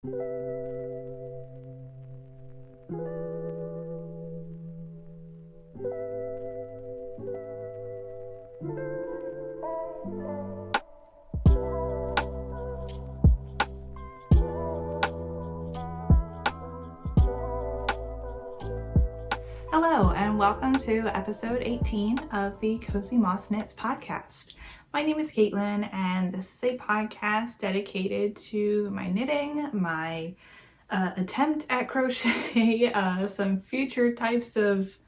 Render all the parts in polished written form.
Hello, and welcome to episode 18 of the Cozy Moth Knits podcast. My name is Caitlin, and this is a podcast dedicated to my knitting, my attempt at crochet, some future types of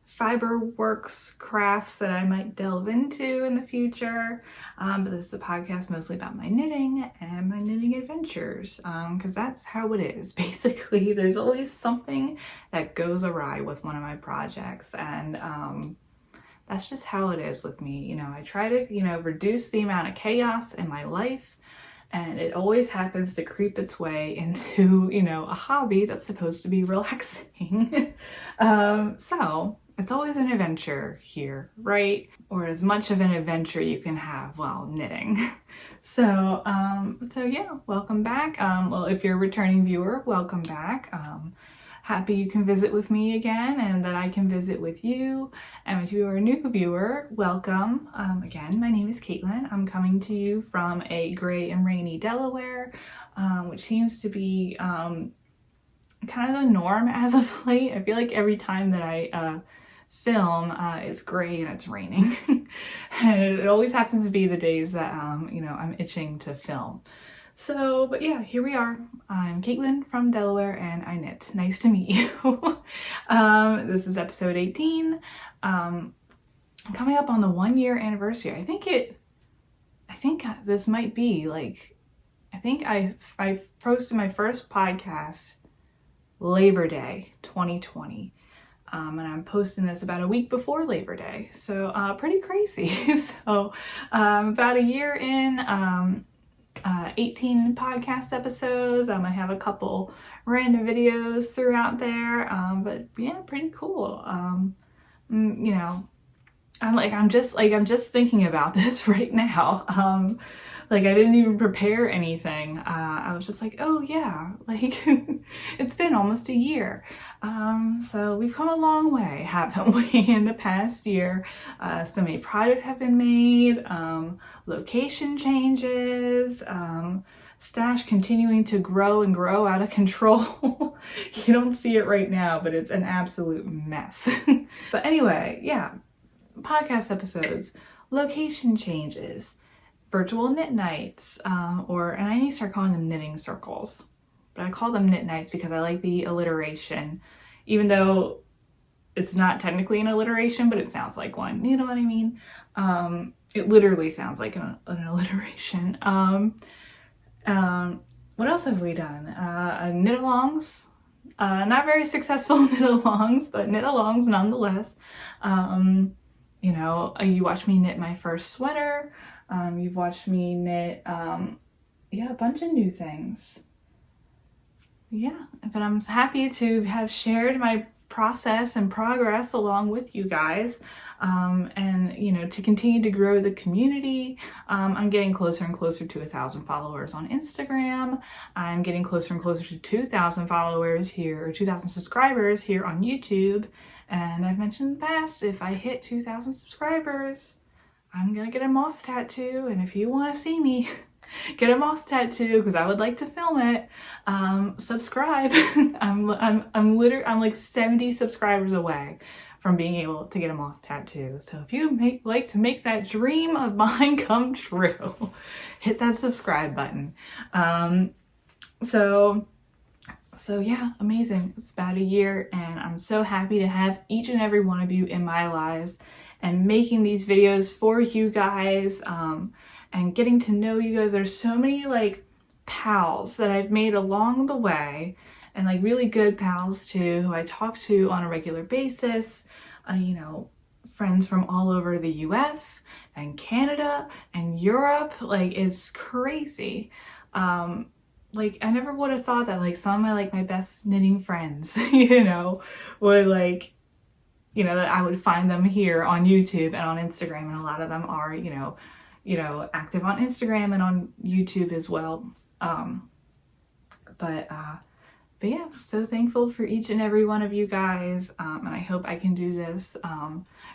fiber works crafts that I might delve into in the future, but this is a podcast mostly about my knitting and my knitting adventures, because that's how it is. Basically, there's always something that goes awry with one of my projects, and that's just how it is with me. I try to reduce the amount of chaos in my life, and it always happens to creep its way into a hobby that's supposed to be relaxing. So it's always an adventure here, right? Or as much of an adventure you can have while knitting. So yeah, welcome back. Well, if you're a returning viewer, welcome back. Happy you can visit with me again and that I can visit with you. And if you are a new viewer, welcome. Again, my name is Caitlin. I'm coming to you from a gray and rainy Delaware, which seems to be kind of the norm as of late. I feel like every time that I film, it's gray and it's raining. And it always happens to be the days that I'm itching to film. So, but yeah, here we are. I'm Caitlin from Delaware and I knit. Nice to meet you. This is episode 18. Coming up on the 1-year anniversary. I think this might be I think I posted my first podcast Labor Day 2020. And I'm posting this about a week before Labor Day. So pretty crazy. So about a year in, 18 podcast episodes. I have a couple random videos throughout there. But yeah, pretty cool. I'm just thinking about this right now. I didn't even prepare anything. I was just like, oh yeah, it's been almost a year. So we've come a long way, haven't we, in the past year? So many projects have been made, location changes, stash continuing to grow and grow out of control. You don't see it right now, but it's an absolute mess. But anyway, yeah, podcast episodes, location changes, virtual knit nights, and I need to start calling them knitting circles, but I call them knit nights because I like the alliteration, even though it's not technically an alliteration, but it sounds like one. You know what I mean? It literally sounds like an alliteration. What else have we done? Knit-alongs. Not very successful knit-alongs, but knit-alongs nonetheless. You watched me knit my first sweater. You've watched me knit, a bunch of new things. Yeah, but I'm happy to have shared my process and progress along with you guys, and to continue to grow the community. I'm getting closer and closer to 1,000 followers on Instagram. I'm getting closer and closer to 2,000 followers here, or 2,000 subscribers here on YouTube. And I've mentioned in the past, if I hit 2,000 subscribers, I'm gonna get a moth tattoo, and if you want to see me get a moth tattoo, because I would like to film it, subscribe. I'm like 70 subscribers away from being able to get a moth tattoo. So if you like to make that dream of mine come true, hit that subscribe button. So yeah, amazing. It's about a year, and I'm so happy to have each and every one of you in my lives and making these videos for you guys, and getting to know you guys. There's so many pals that I've made along the way, and really good pals too, who I talk to on a regular basis. Friends from all over the US and Canada and Europe. It's crazy. I never would have thought that some of my best knitting friends, would that I would find them here on YouTube and on Instagram, and a lot of them are, active on Instagram and on YouTube as well. But yeah, I'm so thankful for each and every one of you guys, and I hope I can do this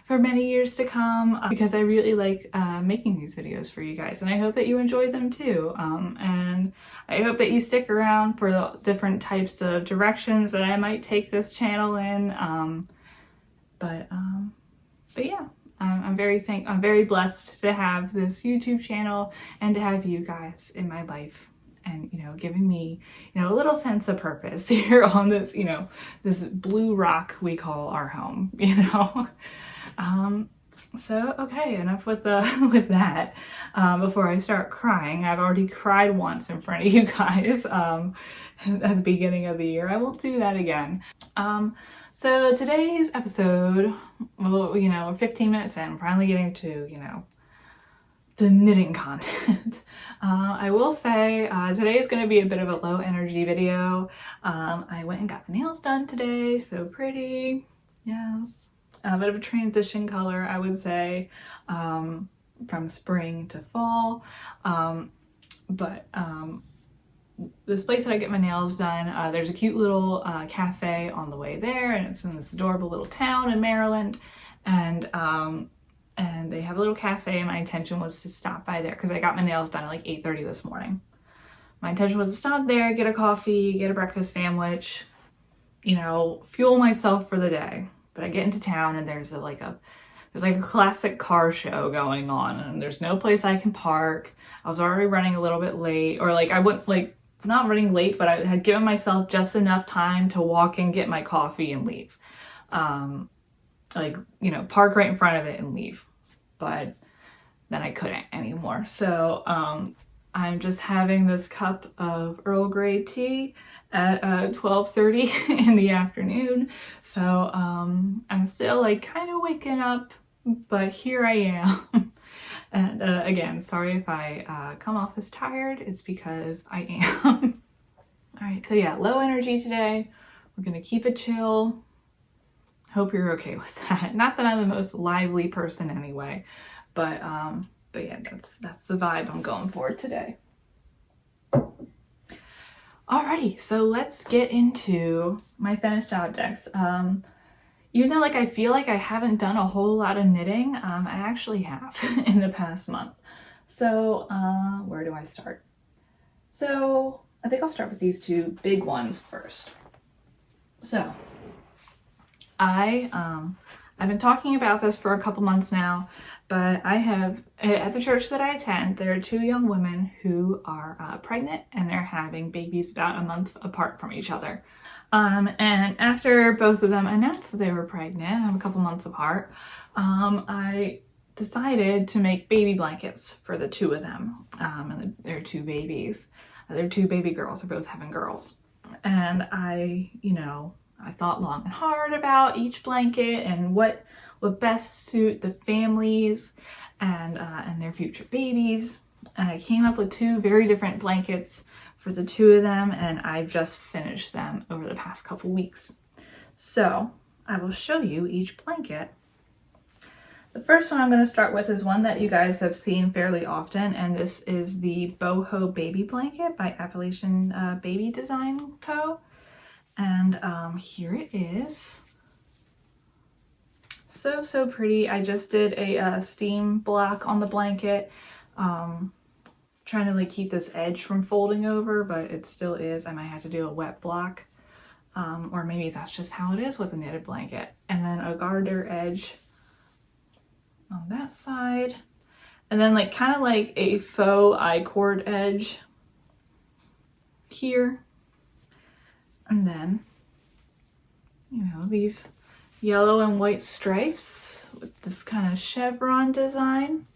for many years to come, because I really like making these videos for you guys, and I hope that you enjoy them too. And I hope that you stick around for the different types of directions that I might take this channel in. But yeah, I'm very blessed to have this YouTube channel and to have you guys in my life, and giving me a little sense of purpose here on this this blue rock we call our home. So okay, enough with with that. Before I start crying, I've already cried once in front of you guys at the beginning of the year. I won't do that again. So today's episode, well, we're 15 minutes in, finally getting to the knitting content. I will say today is going to be a bit of a low energy video. I went and got my nails done today, so pretty. Yes. A bit of a transition color, I would say, from spring to fall. This place that I get my nails done, there's a cute little cafe on the way there, and it's in this adorable little town in Maryland, and they have a little cafe. My intention was to stop by there because I got my nails done at like 8:30 this morning. My intention was to stop there, get a coffee, get a breakfast sandwich, fuel myself for the day. But I get into town and there's like a classic car show going on, and there's no place I can park. I was already running a little bit late, or I went not running late, but I had given myself just enough time to walk and get my coffee and leave. Park right in front of it and leave. But then I couldn't anymore. So I'm just having this cup of Earl Grey tea at 12:30 in the afternoon. So I'm still kind of waking up, but here I am. And again, sorry if I come off as tired. It's because I am. All right, so yeah, low energy today. We're gonna keep it chill. Hope you're okay with that. Not that I'm the most lively person anyway, but yeah, that's the vibe I'm going for today. Alrighty, so let's get into my finished objects. Even though I feel like I haven't done a whole lot of knitting, I actually have in the past month. So where do I start? So I think I'll start with these two big ones first. So I've been talking about this for a couple months now, but I have, at the church that I attend, there are two young women who are pregnant, and they're having babies about a month apart from each other. And after both of them announced that they were pregnant, a couple months apart, I decided to make baby blankets for the two of them, and their two babies. They're two baby girls, they're both having girls. And I thought long and hard about each blanket and what would best suit the families and their future babies. And I came up with two very different blankets for the two of them, and I've just finished them over the past couple weeks. So I will show you each blanket. The first one I'm going to start with is one that you guys have seen fairly often, and this is the Boho Baby Blanket by Appalachian Baby Design Co. And here it is. So pretty. I just did a steam block on the blanket, trying to keep this edge from folding over, but it still is. I might have to do a wet block, or maybe that's just how it is with a knitted blanket. And then a garter edge on that side, and then kind of like a faux I-cord edge here. And then, these yellow and white stripes with this kind of chevron design.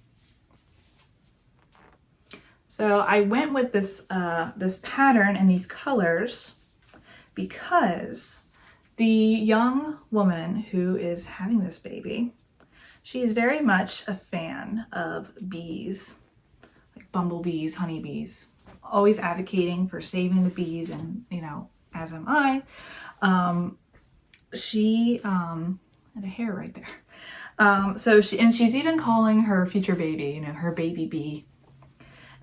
So I went with this this pattern and these colors because the young woman who is having this baby, she is very much a fan of bees, like bumblebees, honeybees, always advocating for saving the bees, and as am I. She had a hair right there. So she's even calling her future baby, her baby bee.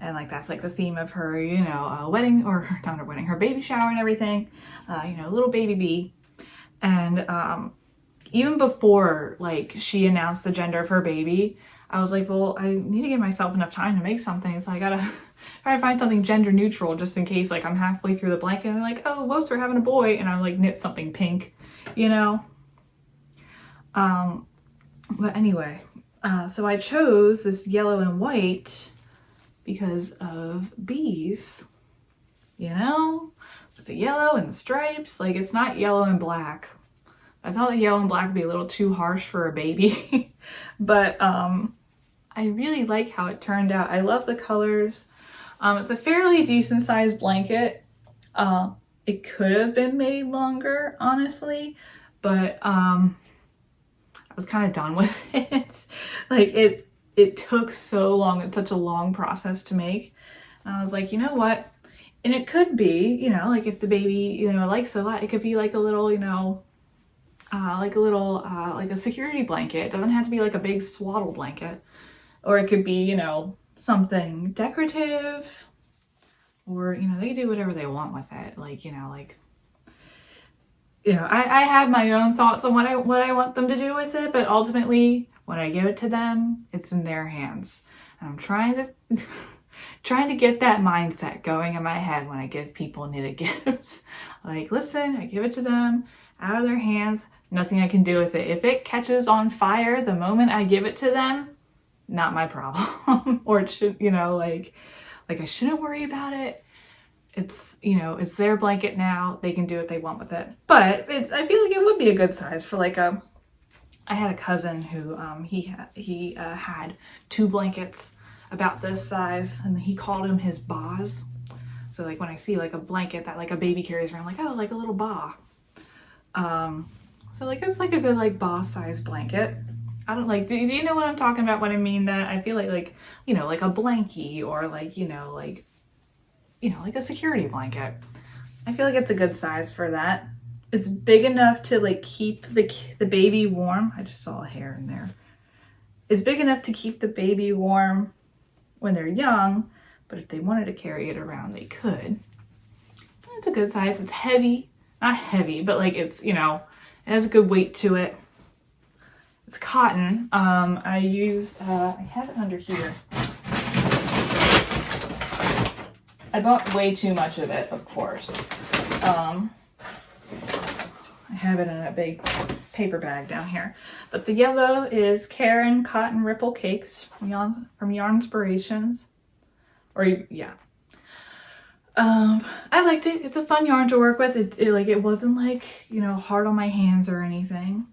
And like that's like the theme of her, you know, wedding, or not her wedding, her baby shower and everything. You know, little baby bee. And even before like she announced the gender of her baby, I was like, well, I need to give myself enough time to make something, so I gotta try to find something gender neutral just in case like I'm halfway through the blanket and I'm like, oh, whoops, we're having a boy, and I like knit something pink, you know. But anyway, so I chose this yellow and white because of bees, you know, with the yellow and the stripes. Like, it's not yellow and black. I thought the yellow and black would be a little too harsh for a baby, but I really like how it turned out. I love the colors. It's a fairly decent sized blanket. It could have been made longer, honestly, but I was kind of done with it. Like it took so long. It's such a long process to make. And I was like, you know what? And it could be, you know, like if the baby, you know, likes it a lot, it could be like a little, you know, like a security blanket. It doesn't have to be like a big swaddle blanket. Or it could be, you know, something decorative, or, you know, they do whatever they want with it. Like, you know, like, you know, I have my own thoughts on what I want them to do with it, but ultimately when I give it to them, it's in their hands. And I'm trying to get that mindset going in my head when I give people knitted gifts. Like, listen, I give it to them out of their hands, nothing I can do with it. If it catches on fire the moment I give it to them, not my problem. Or it should, you know, like I shouldn't worry about it. It's, you know, it's their blanket now. They can do what they want with it. But I feel like it would be a good size for like I had a cousin who he had 2 blankets about this size, and he called them his bas. So like when I see like a blanket that like a baby carries around, like, oh, like a little ba. So like it's like a good like ba size blanket. I don't like, do you know what I'm talking about when I mean that? I feel like, you know, like a blankie, or like, you know, like a security blanket. I feel like it's a good size for that. It's big enough to like keep the baby warm. I just saw a hair in there. It's big enough to keep the baby warm when they're young, but if they wanted to carry it around, they could. It's a good size. It's heavy, not heavy, but like it's, you know, it has a good weight to it. It's cotton. I used, I have it under here. I bought way too much of it, of course. I have it in a big paper bag down here. But the yellow is Karen Cotton Ripple Cakes from Yarn Inspirations. Or, yeah. I liked it. It's a fun yarn to work with. It wasn't like, you know, hard on my hands or anything.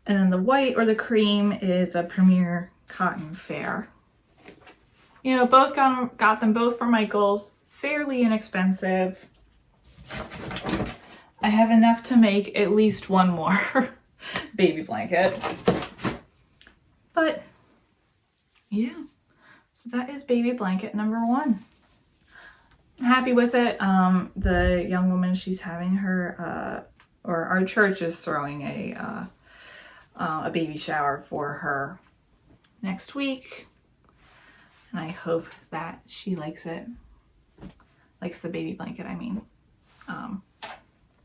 And then the white, or the cream, is a Premier Cotton Fair. You know, both got them both from Michael's. Fairly inexpensive. I have enough to make at least one more baby blanket. But yeah, so that is baby blanket number 1. I'm happy with it. The young woman, she's having her, or our church is throwing a baby shower for her next week. And I hope that she likes it. Likes the baby blanket, I mean. But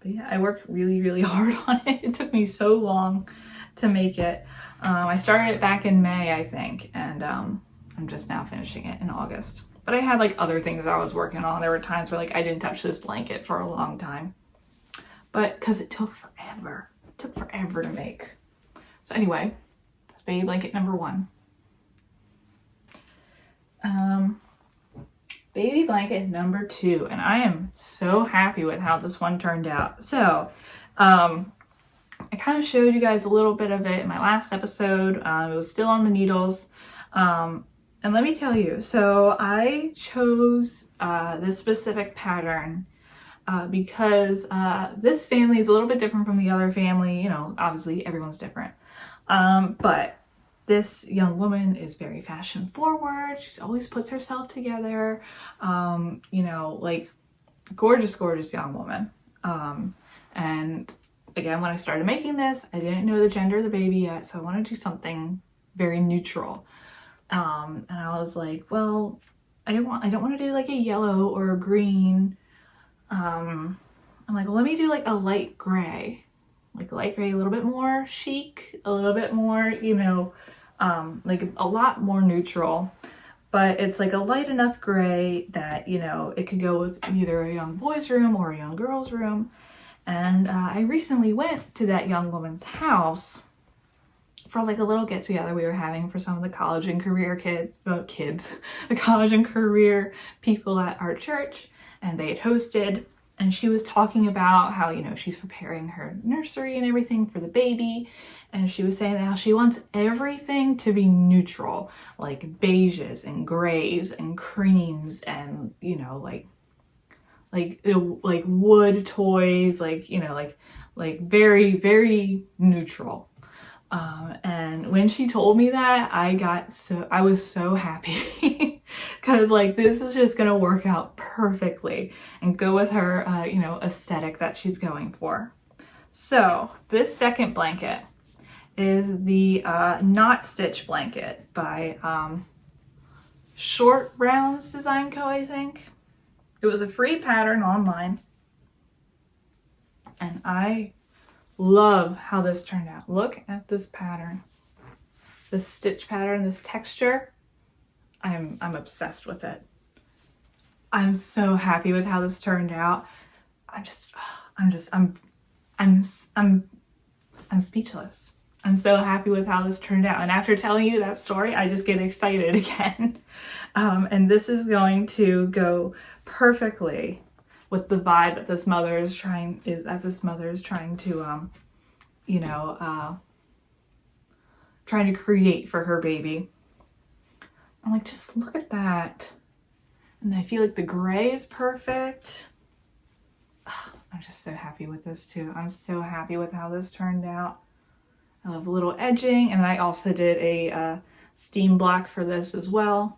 yeah, I worked really, really hard on it. It took me so long to make it. I started it back in May, I think, and I'm just now finishing it in August. But I had like other things I was working on. There were times where like I didn't touch this blanket for a long time. But because it took forever. It took forever to make. So anyway, that's baby blanket number 1. Baby blanket number 2, and I am so happy with how this one turned out. So, I kind of showed you guys a little bit of it in my last episode. It was still on the needles. And let me tell you, so I chose this specific pattern because this family is a little bit different from the other family. You know, obviously everyone's different. But this young woman is very fashion forward. She always puts herself together. You know, like gorgeous, gorgeous young woman. And again, when I started making this, I didn't know the gender of the baby yet. So I wanted to do something very neutral. And I was like, well, I don't want to do like a yellow or a green. I'm like, well, let me do like a light gray. Like a light gray, a little bit more chic, a little bit more, you know, like a lot more neutral. But it's like a light enough gray that, you know, it could go with either a young boy's room or a young girl's room. And I recently went to that young woman's house for like a little get together we were having for some of the college and career the college and career people at our church, and they had hosted, and she was talking about how, you know, she's preparing her nursery and everything for the baby, and she was saying how she wants everything to be neutral, like beiges and grays and creams and, you know, like wood toys, like, you know, like very, very neutral. And when she told me that, I was so happy because like this is just gonna work out perfectly and go with her, you know, aesthetic that she's going for. So this second blanket is the Knot Stitch blanket by Short Rounds Design Co. I think it was a free pattern online, and I love how this turned out. Look at this pattern, this stitch pattern, this texture. I'm obsessed with it. I'm so happy with how this turned out. I'm speechless. I'm so happy with how this turned out. And after telling you that story, I just get excited again. And this is going to go perfectly with the vibe that this mother is trying to, you know, trying to create for her baby. I'm like, just look at that. And I feel like the gray is perfect. I'm just so happy with this too. I'm so happy with how this turned out. I love the little edging, and I also did a steam block for this as well.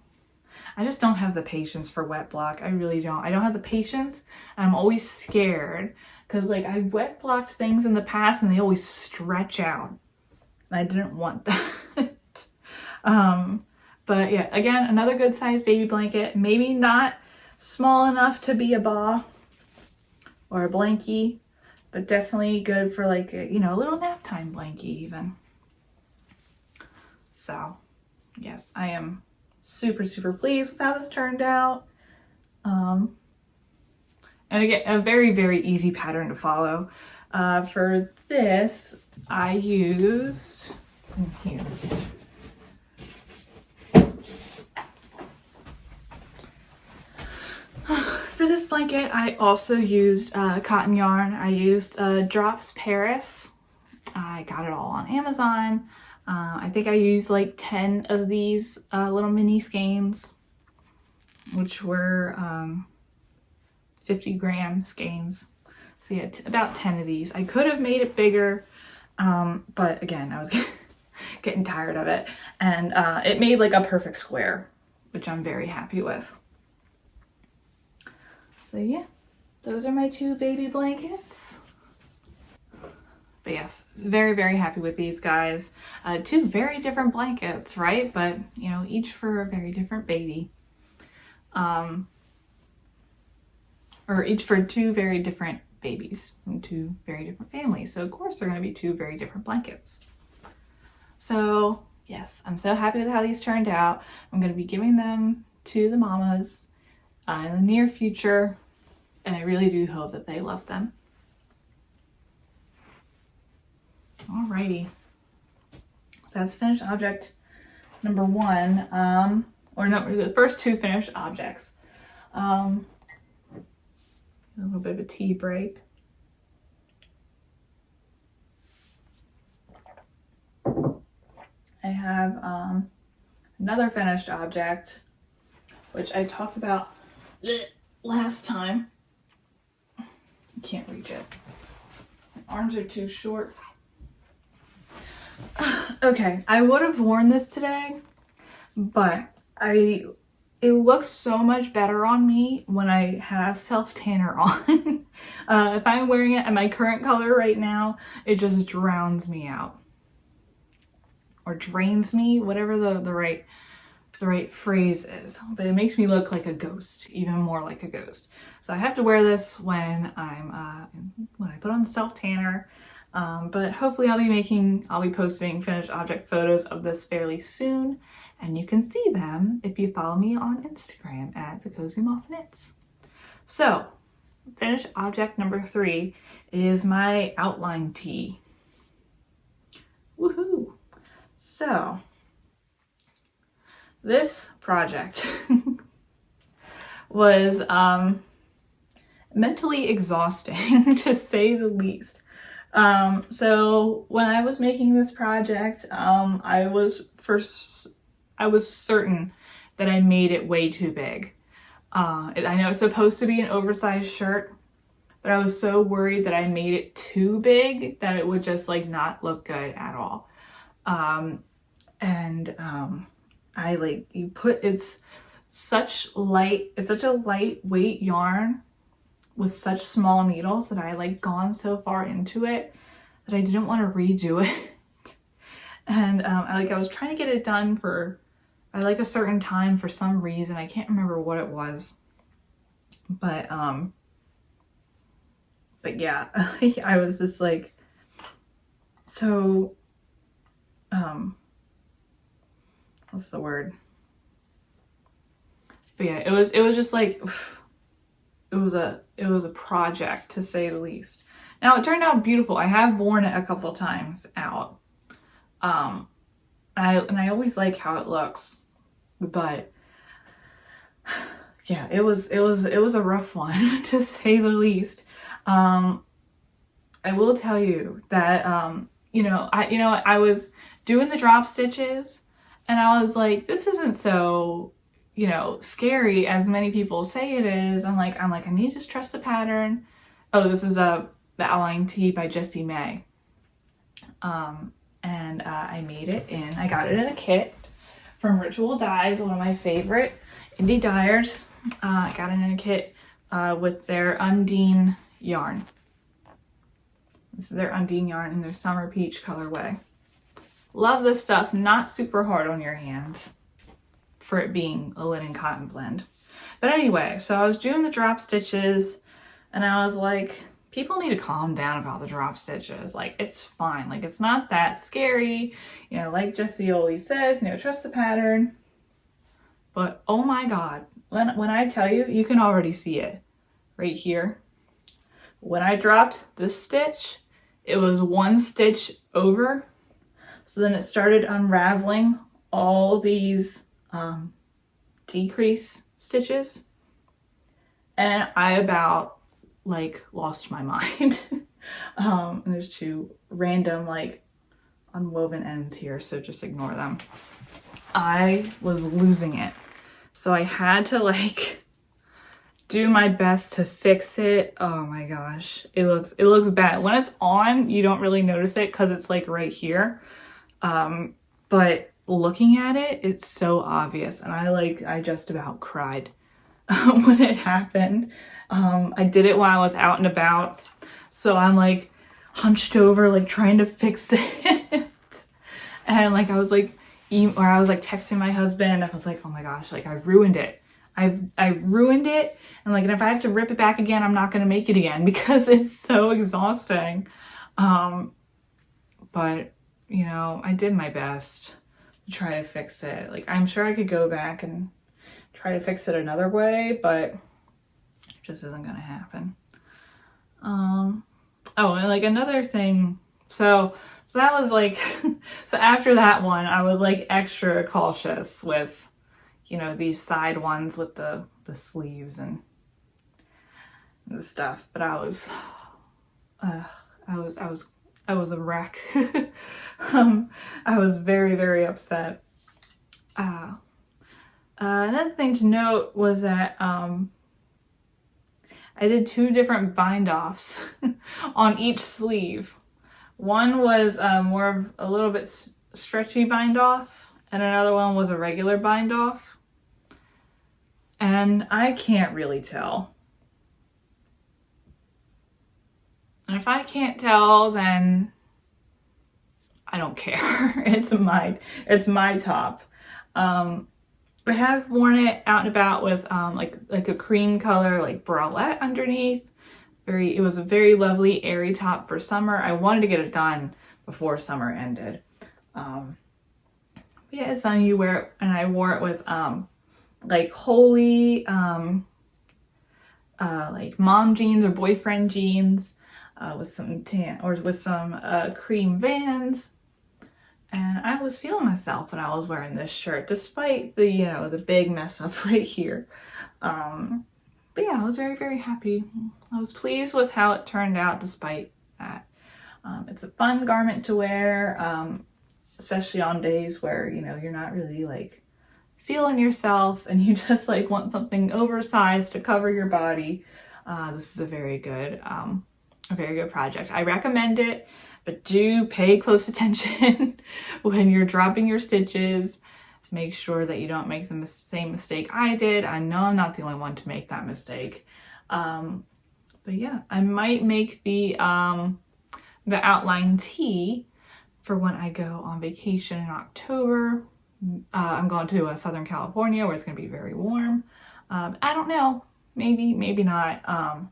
I just don't have the patience for wet block. I really don't. I don't have the patience. I'm always scared because like I wet blocked things in the past and they always stretch out. And I didn't want that. But yeah, again, another good sized baby blanket. Maybe not small enough to be a ball or a blankie, but definitely good for like a, you know, a little nap time blankie even. So yes, I am super, super pleased with how this turned out. And again, a very, very easy pattern to follow. For this, I used, it's in here. For this blanket, I also used cotton yarn. I used Drops Paris. I got it all on Amazon. I think I used like 10 of these little mini skeins, which were 50-gram skeins. So yeah, about 10 of these. I could have made it bigger, but again, I was getting tired of it. And it made like a perfect square, which I'm very happy with. So yeah, those are my two baby blankets. But yes, very, very happy with these guys. Two very different blankets, right? But, you know, each for a very different baby. Or each for two very different babies and two very different families. So, of course, they're going to be two very different blankets. So, yes, I'm so happy with how these turned out. I'm going to be giving them to the mamas in the near future. And I really do hope that they love them. Alrighty, so that's finished object number one, or no, the first two finished objects. A little bit of a tea break. I have another finished object, which I talked about last time. I can't reach it. My arms are too short. Okay, I would have worn this today, but it looks so much better on me when I have self-tanner on. If I'm wearing it at my current color right now, it just drowns me out. Or drains me, whatever the right the right phrase is, but it makes me look like a ghost, even more like a ghost. So I have to wear this when when I put on the self tanner. But hopefully I'll be posting finished object photos of this fairly soon, and you can see them if you follow me on Instagram at the Cozy Moth Knits. So finished object number 3 is my outline tee. Woohoo! So this project was mentally exhausting to say the least. So when I was making this project, I was certain that I made it way too big. I know it's supposed to be an oversized shirt, but I was so worried that I made it too big that it would just like not look good at all. It's such a lightweight yarn with such small needles that I like gone so far into it that I didn't want to redo it. And I was trying to get it done for a certain time for some reason. I can't remember what it was. But yeah, I was just like, so what's the word? But yeah, it was just like it was a project, to say the least. Now it turned out beautiful. I have worn it a couple times out. And I always like how it looks, but yeah, it was a rough one to say the least. I will tell you that I was doing the drop stitches and I was like, this isn't so scary as many people say it is. I'm like, I need to just trust the pattern. Oh, this is the outline tee by Jessie May. I made it I got it in a kit from Ritual Dyes, one of my favorite indie dyers. I got it in a kit with their Undine yarn. This is their Undine yarn in their Summer Peach colorway. Love this stuff, not super hard on your hands for it being a linen cotton blend. But anyway, so I was doing the drop stitches and I was like, people need to calm down about the drop stitches. Like, it's fine. Like, it's not that scary. Like Jessie always says, trust the pattern. But oh my God, when I tell you, you can already see it right here. When I dropped this stitch, it was one stitch over. So then it started unraveling all these decrease stitches. And I about lost my mind. And there's 2 random unwoven ends here, so just ignore them. I was losing it. So I had to do my best to fix it. Oh my gosh, it looks bad. When it's on, you don't really notice it because it's right here. But looking at it, it's so obvious. And I just about cried when it happened. I did it while I was out and about. So I'm hunched over, trying to fix it. And I was texting my husband. I was like, oh my gosh, I've ruined it. I've ruined it. And if I have to rip it back again, I'm not going to make it again because it's so exhausting. But I did my best to try to fix it. I'm sure I could go back and try to fix it another way, but it just isn't going to happen. Oh, and another thing. So that was so after that one, I was extra cautious with, these side ones with the sleeves and stuff. But I was a wreck. I was very, very upset. Another thing to note was that I did 2 different bind offs on each sleeve. One was more of a little bit stretchy bind off, and another one was a regular bind off. And I can't really tell. And if I can't tell, then I don't care. It's my top. I have worn it out and about with like a cream color like bralette underneath. It was a very lovely airy top for summer. I wanted to get it done before summer ended. Yeah, it's fun. You wear it, and I wore it with like holy like mom jeans or boyfriend jeans with some tan or with some cream Vans. And I was feeling myself when I was wearing this shirt, despite the, you know, the big mess up right here. But yeah, I was very, very happy. I was pleased with how it turned out despite that. It's a fun garment to wear, especially on days where, you know, you're not really like feeling yourself and you just like want something oversized to cover your body. This is a very good project. I recommend it, but do pay close attention when you're dropping your stitches. Make sure that you don't make the same mistake I did. I know I'm not the only one to make that mistake. But yeah, I might make the outline tee for when I go on vacation in October. I'm going to Southern California where it's going to be very warm. I don't know. Maybe, maybe not.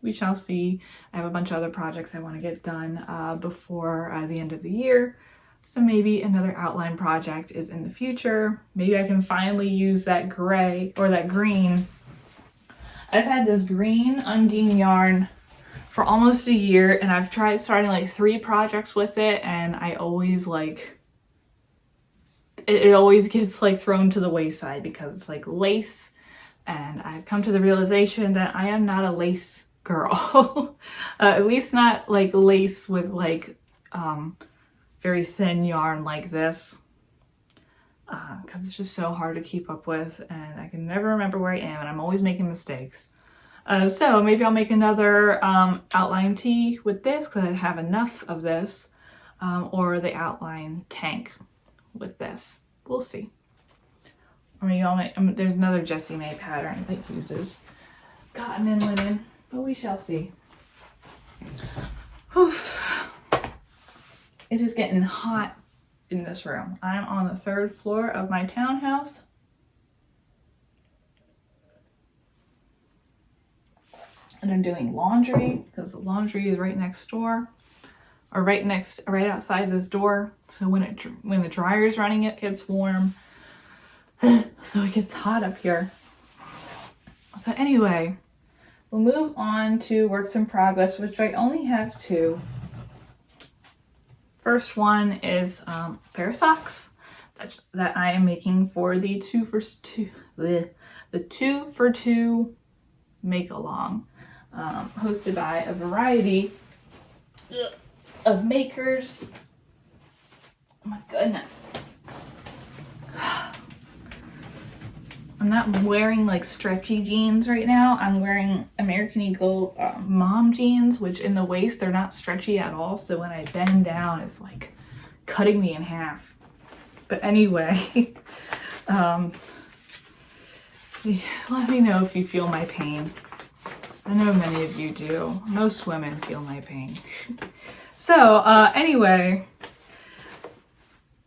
We shall see. I have a bunch of other projects I want to get done before the end of the year. So maybe another outline project is in the future. Maybe I can finally use that gray or that green. I've had this green Undine yarn for almost a year, and I've tried starting like 3 projects with it, and I always like, it always gets like thrown to the wayside because it's like lace, and I've come to the realization that I am not a lace girl. At least not like lace with like very thin yarn like this, because it's just so hard to keep up with, and I can never remember where I am, and I'm always making mistakes. So maybe I'll make another outline tee with this because I have enough of this, or the outline tank with this. We'll see. Or maybe I'll make, there's another Jessie May pattern that uses cotton and linen, but we shall see. Oof. It is getting hot in this room. I'm on the 3rd floor of my townhouse. And I'm doing laundry because the laundry is right next door, or right outside this door. So when the dryer is running, it gets warm. So it gets hot up here. So anyway, we'll move on to works in progress, which I only have 2. First one is a pair of socks that I am making for the 2 for 2 make along, hosted by a variety of makers. Oh my goodness. I'm not wearing like stretchy jeans right now. I'm wearing American Eagle mom jeans, which in the waist, they're not stretchy at all. So when I bend down, it's like cutting me in half. But anyway, let me know if you feel my pain. I know many of you do. Most women feel my pain. So anyway,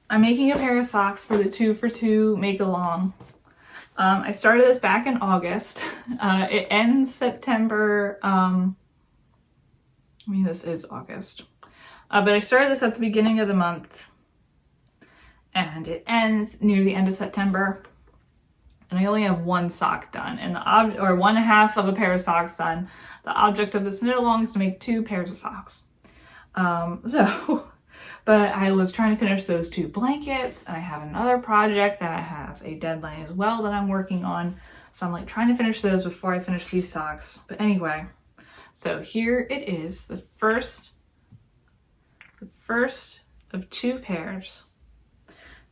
I'm making a pair of socks for the 2 for 2 make along. I started this back in August. It ends September. This is August. But I started this at the beginning of the month. And it ends near the end of September. And I only have 1 sock done. And or 1/2 of a pair of socks done. The object of this knit along is to make 2 pairs of socks. But I was trying to finish those 2 blankets, and I have another project that has a deadline as well that I'm working on. So I'm like trying to finish those before I finish these socks. But anyway, so here it is, the first of 2 pairs.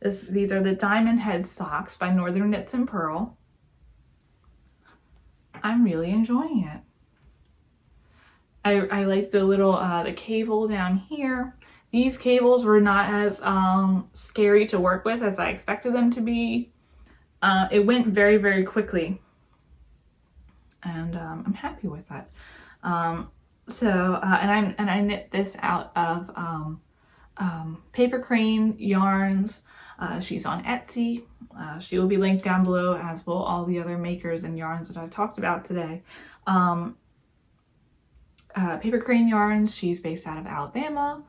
These are the Diamond Head socks by Northern Knits and Purl. I'm really enjoying it. I like the little the cable down here. These cables were not as scary to work with as I expected them to be. It went very, very quickly, and I'm happy with that. And I knit this out of Paper Crane yarns. She's on Etsy. She will be linked down below, as will all the other makers and yarns that I've talked about today. Paper Crane Yarns, she's based out of Alabama.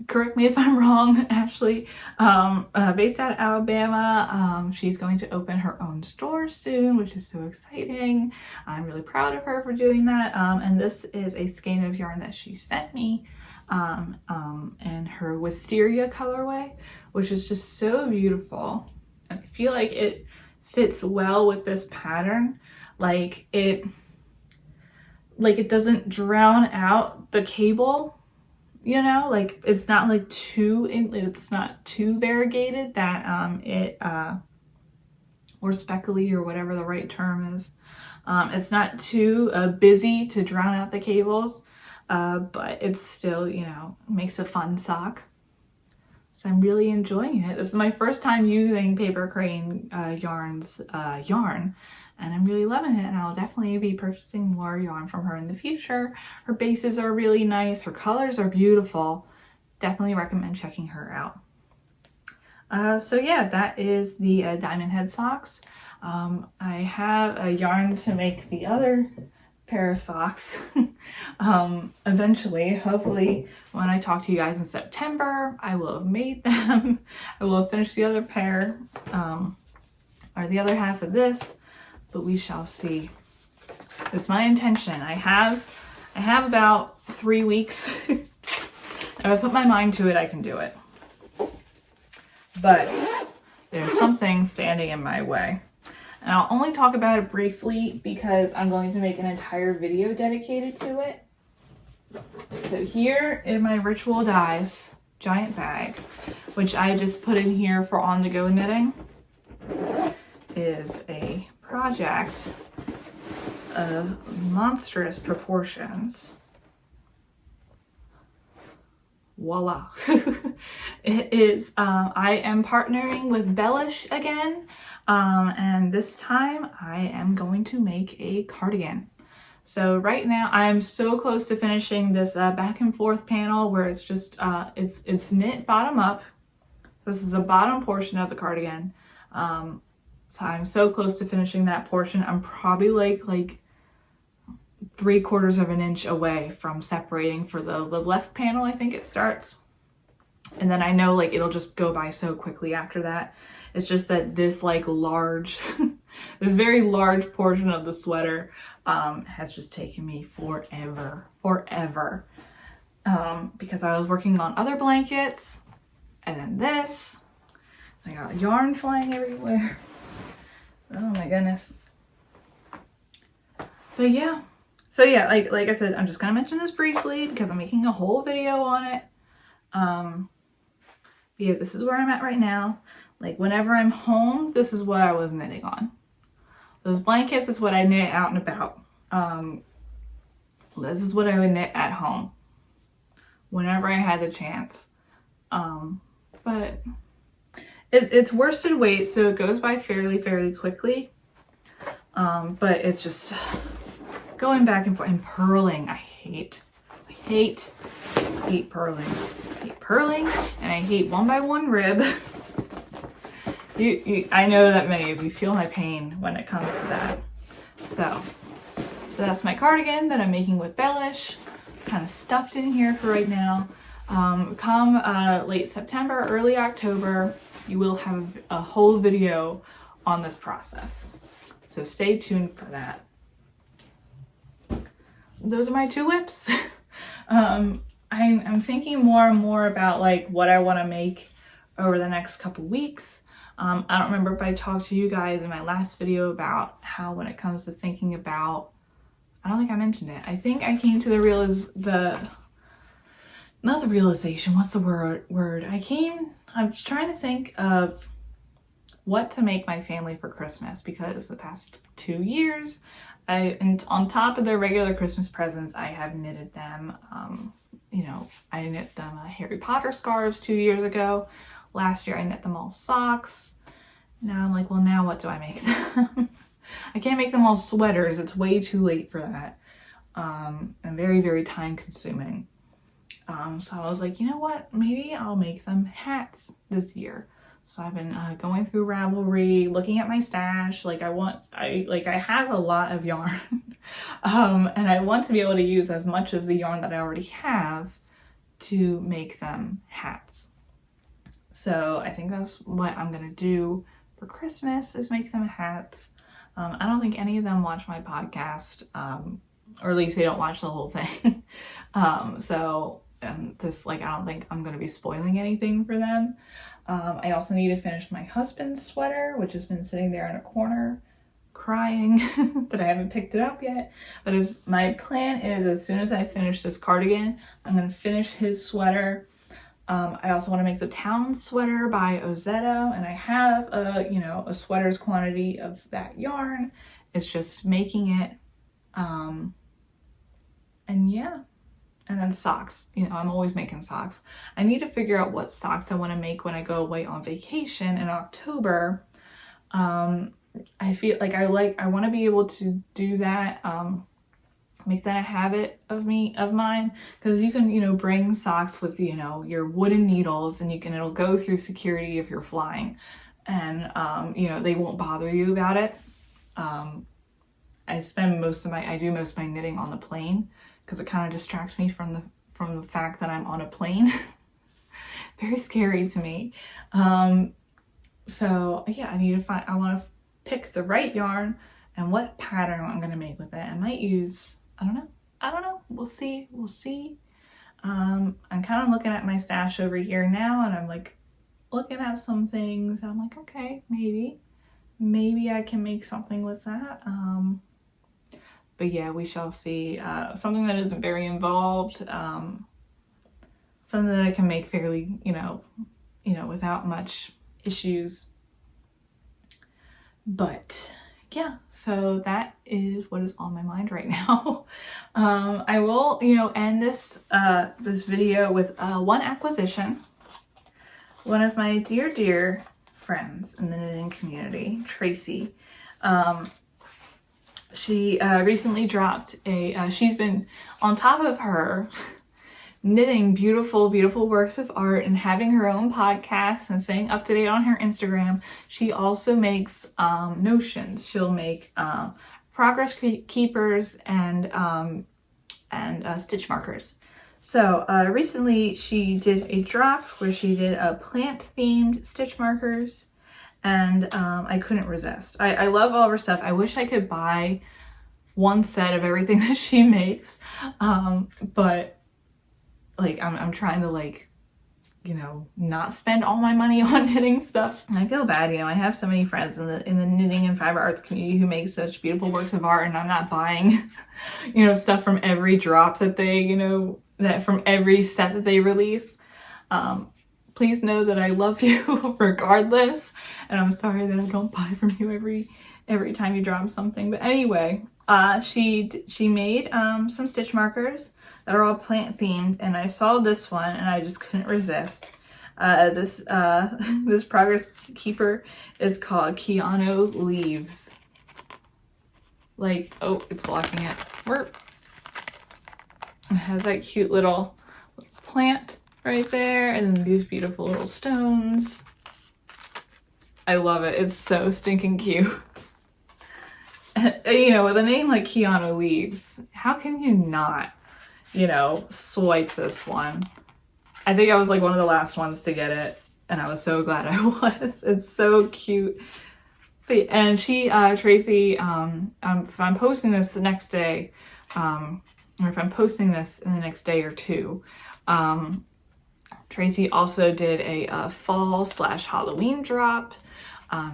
Correct me if I'm wrong, Ashley. Based out of Alabama. She's going to open her own store soon, which is so exciting. I'm really proud of her for doing that. And this is a skein of yarn that she sent me in her Wisteria colorway, which is just so beautiful. And I feel like it fits well with this pattern. Like it doesn't drown out the cable, you know, like it's not like it's not too variegated that or speckly, or whatever the right term is. It's not too busy to drown out the cables, but it's still, you know, makes a fun sock. So I'm really enjoying it. This is my first time using Paper Crane Yarns yarn, and I'm really loving it, and I'll definitely be purchasing more yarn from her in the future. Her bases are really nice. Her colors are beautiful. Definitely recommend checking her out. So yeah, that is the diamond head socks. I have a yarn to make the other pair of socks eventually. Hopefully when I talk to you guys in September, I will have made them. I will have finished the other pair, or the other half of this, but we shall see. It's my intention. I have about 3 weeks. If I put my mind to it, I can do it. But there's something standing in my way. And I'll only talk about it briefly because I'm going to make an entire video dedicated to it. So here in my Ritual Dyes giant bag, which I just put in here for on-the-go knitting, is a project of monstrous proportions. Voila. It is, I am partnering with Bellish again, and this time I am going to make a cardigan. So right now I'm so close to finishing this back and forth panel where it's just, it's knit bottom up. This is the bottom portion of the cardigan. So I'm so close to finishing that portion. I'm probably like 3/4 of an inch away from separating for the left panel. I think it starts, and then I know like it'll just go by so quickly after that. It's just that this like large this very large portion of the sweater has just taken me forever because I was working on other blankets, and then this, I got yarn flying everywhere. Oh my goodness. But yeah. So yeah, like I said, I'm just gonna mention this briefly because I'm making a whole video on it. Yeah, this is where I'm at right now. Like whenever I'm home, this is what I was knitting on. Those blankets is what I knit out and about. This is what I would knit at home whenever I had the chance. But it's worsted weight, so it goes by fairly quickly. But it's just going back and forth and purling. I hate purling. I hate purling, and I hate 1x1 rib. I know that many of you feel my pain when it comes to that. So that's my cardigan that I'm making with Bellish. Kind of stuffed in here for right now. Come late September, early October, you will have a whole video on this process. So stay tuned for that. Those are my 2 whips. I'm thinking more and more about like what I want to make over the next couple weeks. I don't remember if I talked to you guys in my last video about how when it comes to thinking about, I don't think I mentioned it. I think I came to not the realization, what's the word? I was trying to think of what to make my family for Christmas, because the past 2 years, and on top of their regular Christmas presents, I have knitted them, I knit them Harry Potter scarves 2 years ago. Last year I knit them all socks. Now I'm like, well, now what do I make them? I can't make them all sweaters. It's way too late for that. And very time consuming. So I was like, you know what? Maybe I'll make them hats this year. So I've been going through Ravelry, looking at my stash. Like I have a lot of yarn and I want to be able to use as much of the yarn that I already have to make them hats. So I think that's what I'm gonna do for Christmas, is make them hats. I don't think any of them watch my podcast, or at least they don't watch the whole thing. This, like, I don't think I'm gonna be spoiling anything for them. I also need to finish my husband's sweater, which has been sitting there in a corner crying that I haven't picked it up yet. But my plan is, as soon as I finish this cardigan, I'm gonna finish his sweater. I also want to make the town sweater by Ozetto, and I have a sweater's quantity of that yarn. It's just making it, and yeah. And then socks, I'm always making socks. I need to figure out what socks I want to make when I go away on vacation in October. I feel like I want to be able to do that, make that a habit of mine, because you can, bring socks with, your wooden needles, and it'll go through security if you're flying, and, they won't bother you about it. I do most of my knitting on the plane, because it kind of distracts me from the fact that I'm on a plane. Very scary to me. So yeah, I want to pick the right yarn and what pattern I'm going to make with it. I might use, I don't know. We'll see. I'm kind of looking at my stash over here now, and I'm like looking at some things. I'm like, okay, maybe I can make something with that. But yeah, we shall see. Something that isn't very involved, something that I can make fairly, without much issues. But yeah, so that is what is on my mind right now. I will, end this video with one acquisition. One of my dear friends in the knitting community, Tracy, she recently dropped she's been on top of her knitting beautiful works of art and having her own podcast and staying up to date on her Instagram. She also makes notions. She'll make progress keepers and stitch markers. So recently she did a drop where she did a plant themed stitch markers, and I couldn't resist. I love all of her stuff. I wish I could buy one set of everything that she makes, but like I'm trying to not spend all my money on knitting stuff. And I feel bad, I have so many friends in the knitting and fiber arts community who make such beautiful works of art, and I'm not buying stuff from every drop that they that from every set that they release. Please know that I love you regardless, and I'm sorry that I don't buy from you every time you drop something. But anyway, she made some stitch markers that are all plant themed, and I saw this one and I just couldn't resist. This progress keeper is called Keanu Leaves. It's blocking it. It has that cute little plant right there, and then these beautiful little stones. I love it. It's so stinking cute. With a name like Keanu Leaves, how can you not, swipe this one? I think I was one of the last ones to get it, and I was so glad I was. It's so cute. And Tracy, if I'm posting this the next day, or if I'm posting this in the next day or two, Tracy also did a fall/Halloween drop.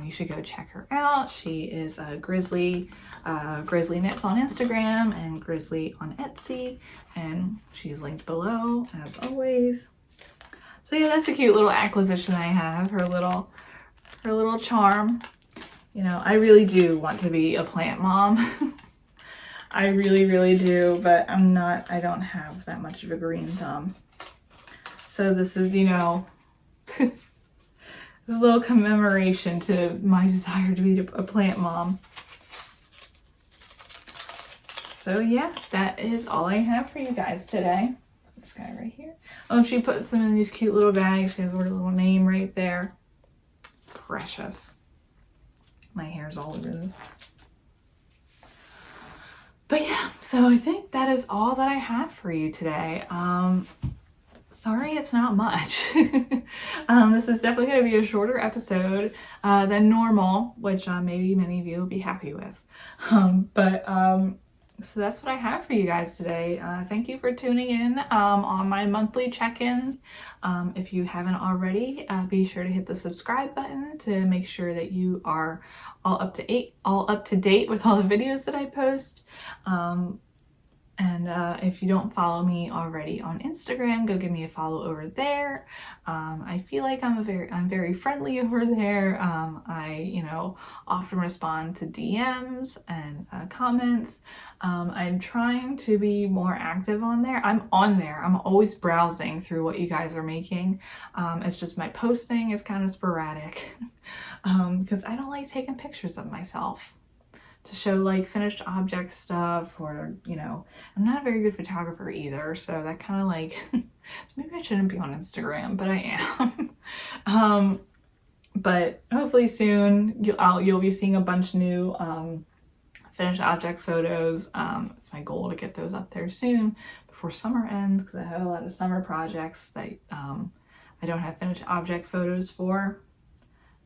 You should go check her out. She is a Grizzly Knits on Instagram and Grizzly on Etsy, and she's linked below as always. So yeah, that's a cute little acquisition I have. Her little charm. I really do want to be a plant mom. I really do, but I don't have that much of a green thumb. So this is, this little commemoration to my desire to be a plant mom. So yeah, that is all I have for you guys today. This guy right here. Oh, she puts them in these cute little bags. She has her little name right there. precious. My hair's all over this. But yeah, so I think that is all that I have for you today. Sorry it's not much. This is definitely going to be a shorter episode than normal, which maybe many of you will be happy with. So that's what I have for you guys today. Thank you for tuning in on my monthly check-ins. If you haven't already, be sure to hit the subscribe button to make sure that you are all up to date with all the videos that I post. And if you don't follow me already on Instagram, go give me a follow over there. I feel like I'm very friendly over there. I often respond to DMs and comments. I'm trying to be more active on there. I'm on there. I'm always browsing through what you guys are making. It's just my posting is kind of sporadic because I don't like taking pictures of myself to show like finished object stuff, or I'm not a very good photographer either, so that kind of like so maybe I shouldn't be on Instagram, but I am. But hopefully soon you'll be seeing a bunch of new finished object photos. It's my goal to get those up there soon before summer ends, because I have a lot of summer projects that I don't have finished object photos for.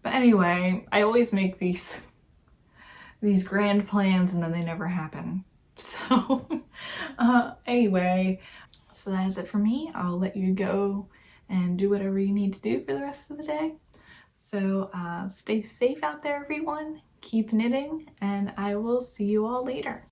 But anyway, I always make these grand plans and then they never happen. So anyway, so that is it for me. I'll let you go and do whatever you need to do for the rest of the day. So stay safe out there, everyone. Keep knitting, and I will see you all later.